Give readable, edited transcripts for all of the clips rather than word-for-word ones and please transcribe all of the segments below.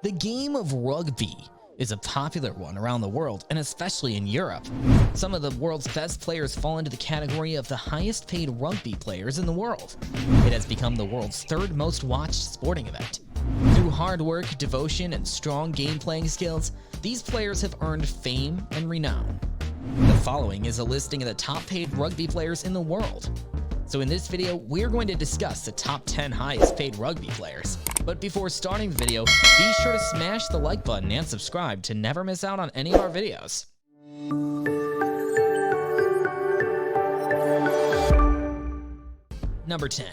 The game of rugby is a popular one around the world, and especially in Europe. Some of the world's best players fall into the category of the highest paid rugby players in the world. It has become the world's third most watched sporting event. Through hard work, devotion, and strong game playing skills, these players have earned fame and renown. The following is a listing of the top paid rugby players in the world. So in this video, we're going to discuss the top 10 highest paid rugby players. But before starting the video, be sure to smash the like button and subscribe to never miss out on any of our videos. Number 10.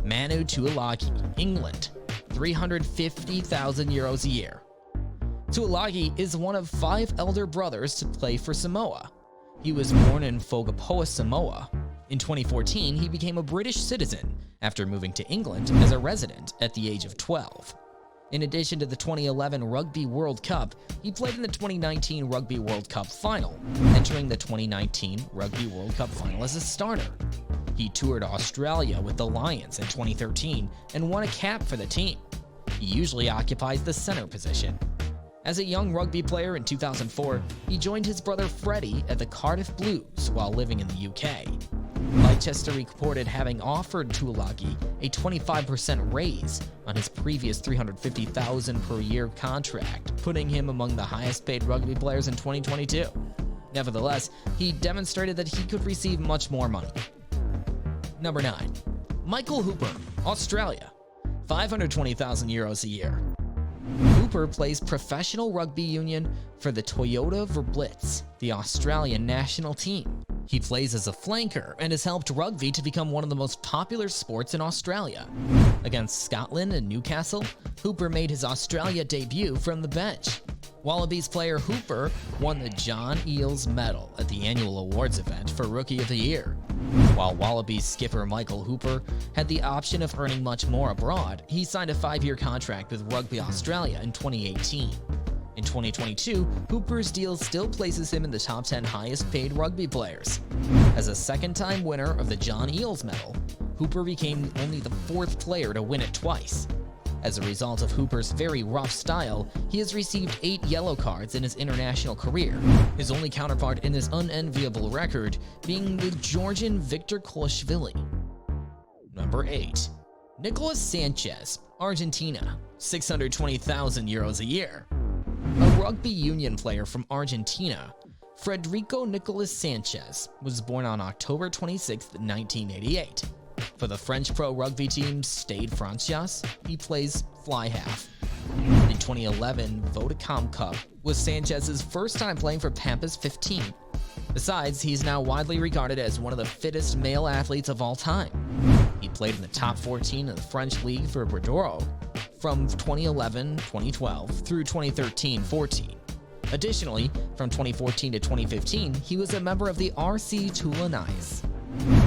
Manu Tualagi, England, €350,000 a year. Tualagi is one of 5 elder brothers to play for Samoa. He was born in Fogapoa, Samoa. In 2014, he became a British citizen after moving to England as a resident at the age of 12. In addition to the 2011 Rugby World Cup, he played in the 2019 Rugby World Cup final, entering the 2019 Rugby World Cup final as a starter. He toured Australia with the Lions in 2013 and won a cap for the team. He usually occupies the center position. As a young rugby player in 2004, he joined his brother Freddie at the Cardiff Blues while living in the UK. Leicester reported having offered Tualagi a 25% raise on his previous $350,000 per year contract, putting him among the highest paid rugby players in 2022. Nevertheless, he demonstrated that he could receive much more money. Number 9. Michael Hooper, Australia, €520,000 a year. Hooper plays professional rugby union for the Toyota Verblitz, the Australian national team. He plays as a flanker and has helped rugby to become one of the most popular sports in Australia. Against Scotland and Newcastle, Hooper made his Australia debut from the bench. Wallabies player Hooper won the John Eales Medal at the annual awards event for Rookie of the Year. While Wallabies skipper Michael Hooper had the option of earning much more abroad, he signed a 5-year contract with Rugby Australia in 2018. In 2022, Hooper's deal still places him in the top 10 highest paid rugby players. As a second-time winner of the John Eales Medal, Hooper became only the 4th player to win it twice. As a result of Hooper's very rough style, he has received 8 yellow cards in his international career, his only counterpart in this unenviable record being the Georgian Viktor Kulishvili. Number 8. Nicolas Sanchez, Argentina, €620,000 a year. A rugby union player from Argentina, Federico Nicolas Sanchez was born on October 26, 1988. For the French pro rugby team Stade Français, he plays fly half. The 2011 Vodacom Cup was Sanchez's first time playing for Pampas 15. Besides, he's now widely regarded as one of the fittest male athletes of all time. He played in the top 14 of the French league for Bordeaux from 2011-2012 through 2013-14. Additionally, from 2014 to 2015, he was a member of the RC Toulonnais.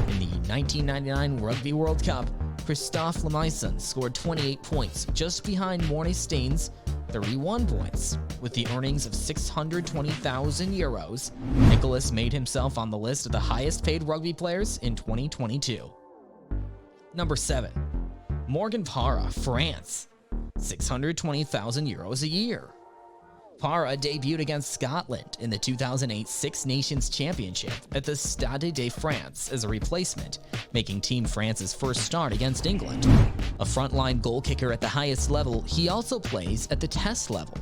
In the 1999 Rugby World Cup, Christophe Lemaison scored 28 points, just behind Mornay Stein's 31 points. With the earnings of €620,000, Nicolas made himself on the list of the highest paid rugby players in 2022. Number 7. Morgan Parra, France, €620,000 a year. Parra debuted against Scotland in the 2008 Six Nations Championship at the Stade de France as a replacement, making Team France's first start against England. A frontline goal kicker at the highest level, he also plays at the test level.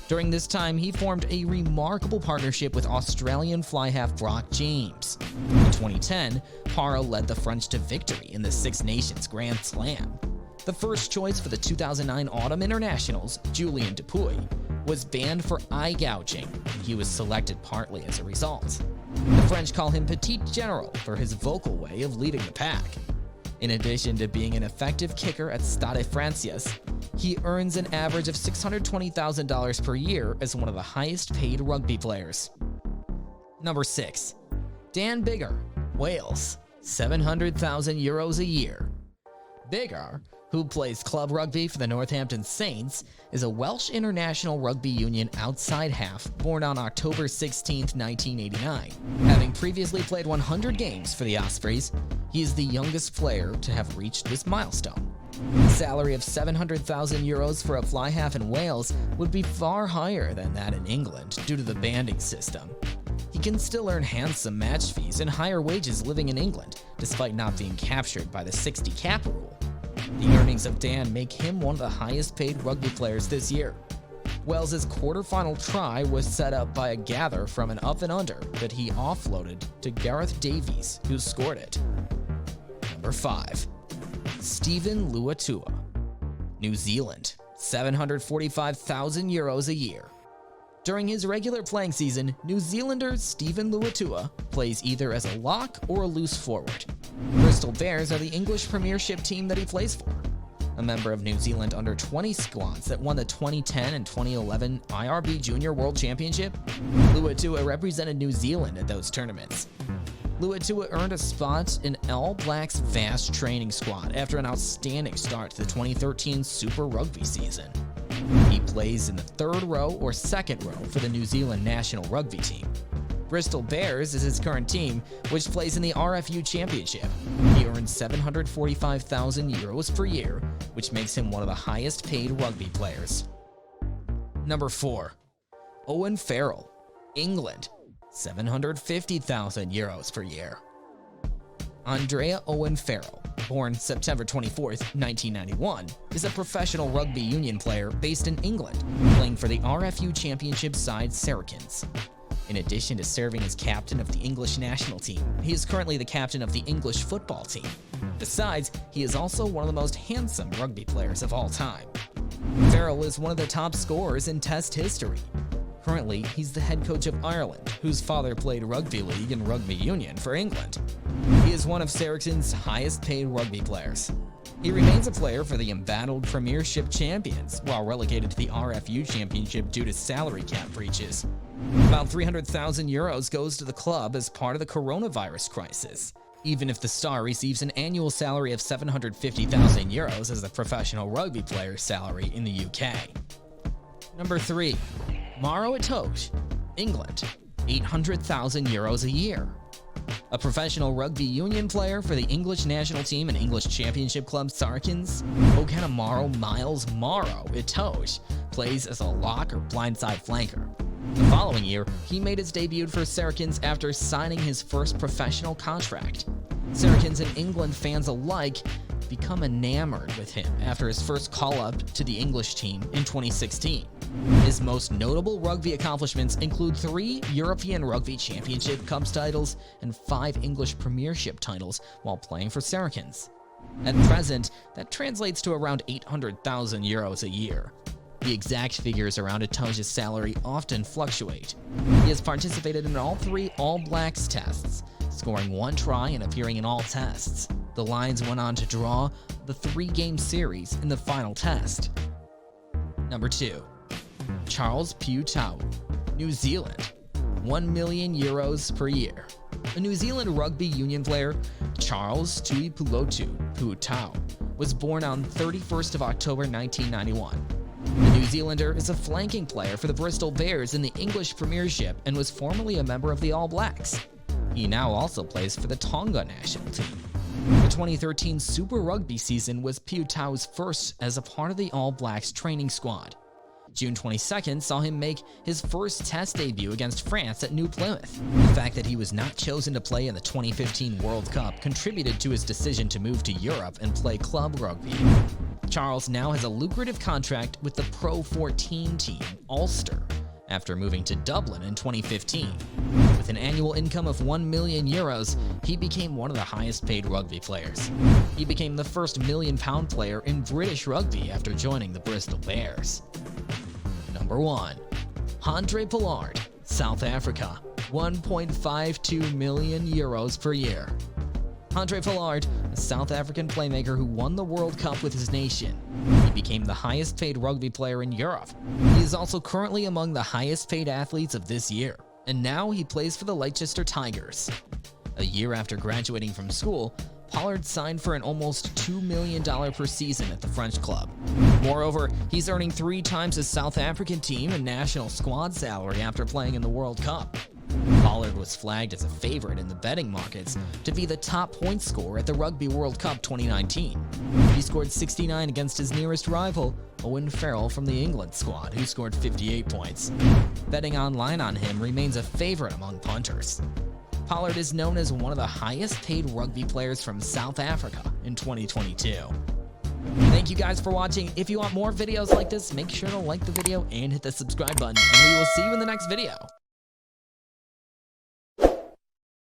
During this time, he formed a remarkable partnership with Australian fly half Brock James. In 2010, Parra led the French to victory in the Six Nations Grand Slam. The first choice for the 2009 Autumn Internationals, Julien Dupuy, was banned for eye gouging, and he was selected partly as a result. The French call him Petit General for his vocal way of leading the pack. In addition to being an effective kicker at Stade Français, he earns an average of $620,000 per year as one of the highest paid rugby players. Number 6. Dan Biggar, Wales, €700,000 a year. Biggar, who plays club rugby for the Northampton Saints, is a Welsh international rugby union outside half born on October 16, 1989. Having previously played 100 games for the Ospreys, he is the youngest player to have reached this milestone. The salary of €700,000 for a fly half in Wales would be far higher than that in England due to the banding system. He can still earn handsome match fees and higher wages living in England, despite not being captured by the 60 cap rule. The earnings of Dan make him one of the highest paid rugby players this year. Wales's quarterfinal try was set up by a gather from an up and under that he offloaded to Gareth Davies, who scored it. Number 5. Stephen Luatua, New Zealand, €745,000 a year. During his regular playing season, New Zealander Stephen Luatua plays either as a lock or a loose forward. Bristol Bears are the English Premiership team that he plays for. A member of New Zealand under-20 squads that won the 2010 and 2011 IRB Junior World Championship, Luatua represented New Zealand at those tournaments. Luatua earned a spot in All Blacks' vast training squad after an outstanding start to the 2013 Super Rugby season. He plays in the third row or second row for the New Zealand national rugby team. Bristol Bears is his current team, which plays in the RFU Championship. He earns €745,000 per year, which makes him one of the highest paid rugby players. Number 4. Owen Farrell, England, €750,000 per year. Andrea Owen Farrell, born September 24, 1991, is a professional rugby union player based in England, playing for the RFU Championship side Saracens. In addition to serving as captain of the English national team, he is currently the captain of the English football team. Besides, he is also one of the most handsome rugby players of all time. Farrell is one of the top scorers in Test history. Currently, he's the head coach of Ireland, whose father played rugby league and rugby union for England. He is one of Saracens' highest paid rugby players. He remains a player for the embattled Premiership champions, while relegated to the RFU Championship due to salary cap breaches. About €300,000 goes to the club as part of the coronavirus crisis, even if the star receives an annual salary of €750,000 as a professional rugby player's salary in the UK. Number 3. Maro Itoje, England, €800,000 a year. A professional rugby union player for the English national team and English championship club Saracens, Okanamaro Miles Maro Itoje plays as a lock or blindside flanker. The following year, he made his debut for Saracens after signing his first professional contract. Saracens and England fans alike become enamored with him after his first call-up to the English team in 2016. His most notable rugby accomplishments include 3 European Rugby Championship Cups titles and 5 English Premiership titles while playing for Saracens. At present, that translates to around €800,000 a year. The exact figures around Itoje's salary often fluctuate. He has participated in all 3 All Blacks tests, scoring 1 try and appearing in all tests. The Lions went on to draw the 3-game series in the final test. Number 2. Charles Piutau, New Zealand, €1 million per year. A New Zealand rugby union player, Charles Tualagi was born on 31st of October 1991. The New Zealander is a flanking player for the Bristol Bears in the English Premiership and was formerly a member of the All Blacks. He now also plays for the Tonga national team. The 2013 Super Rugby season was Piutau's first as a part of the All Blacks training squad. June 22nd saw him make his first test debut against France at New Plymouth. The fact that he was not chosen to play in the 2015 World Cup contributed to his decision to move to Europe and play club rugby. Charles now has a lucrative contract with the Pro 14 team, Ulster, after moving to Dublin in 2015. With an annual income of €1 million, he became one of the highest paid rugby players. He became the first £1 million player in British rugby after joining the Bristol Bears. Number 1. Andre Pollard, South Africa, €1.52 million per year. Andre Pollard, a South African playmaker who won the World Cup with his nation. He became the highest paid rugby player in Europe. He is also currently among the highest paid athletes of this year, and now he plays for the Leicester Tigers. A year after graduating from school, Pollard signed for an almost $2 million per season at the French club. Moreover, he's earning 3 times his South African team and national squad salary after playing in the World Cup. Pollard was flagged as a favorite in the betting markets to be the top point scorer at the Rugby World Cup 2019. He scored 69 against his nearest rival, Owen Farrell from the England squad, who scored 58 points. Betting online on him remains a favorite among punters. Pollard is known as one of the highest paid rugby players from South Africa in 2022. Thank you guys for watching. If you want more videos like this, make sure to like the video and hit the subscribe button, and we will see you in the next video.